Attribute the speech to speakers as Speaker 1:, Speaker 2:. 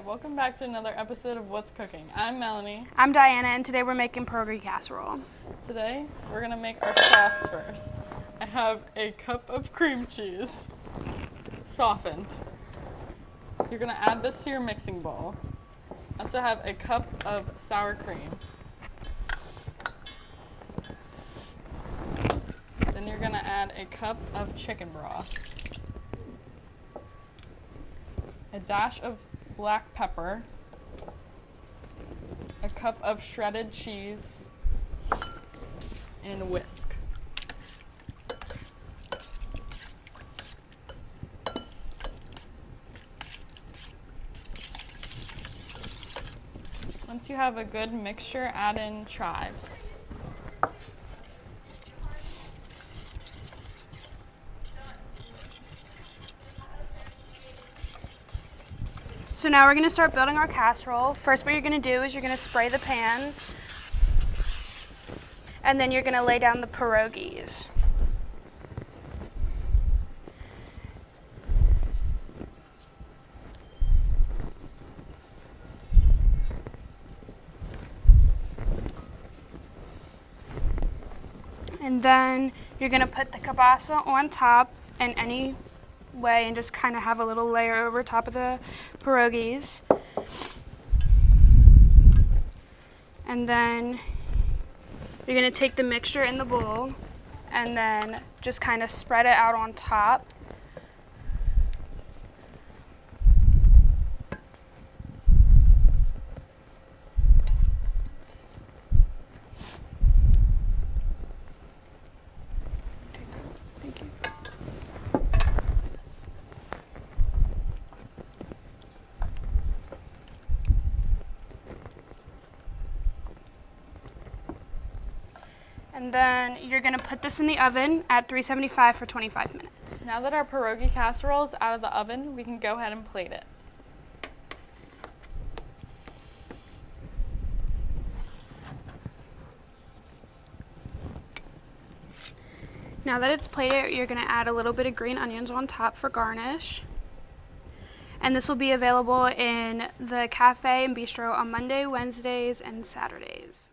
Speaker 1: welcome back to another episode of What's Cooking. I'm Melanie.
Speaker 2: I'm Diana, and today we're making pierogi casserole.
Speaker 1: Today, we're gonna make our sauce first. I have a cup of cream cheese, softened. You're gonna add this to your mixing bowl. I also have a cup of sour cream. Then you're gonna add a cup of chicken broth, a dash of black pepper, a cup of shredded cheese, and a whisk. Once you have a good mixture, add in chives.
Speaker 2: So now we're gonna start building our casserole. First, what you're gonna do is you're gonna spray the pan, and then you're gonna lay down the pierogies. And then you're gonna put the kielbasa on top in any way and just kind of have a little layer over top of the pierogies. And then you're gonna take the mixture in the bowl and then just kind of spread it out on top. Thank you. And then you're gonna put this in the oven at 375 for 25 minutes.
Speaker 1: Now that our pierogi casserole is out of the oven, we can go ahead and plate it.
Speaker 2: Now that it's plated, you're gonna add a little bit of green onions on top for garnish. And this will be available in the cafe and bistro on Monday, Wednesdays, and Saturdays.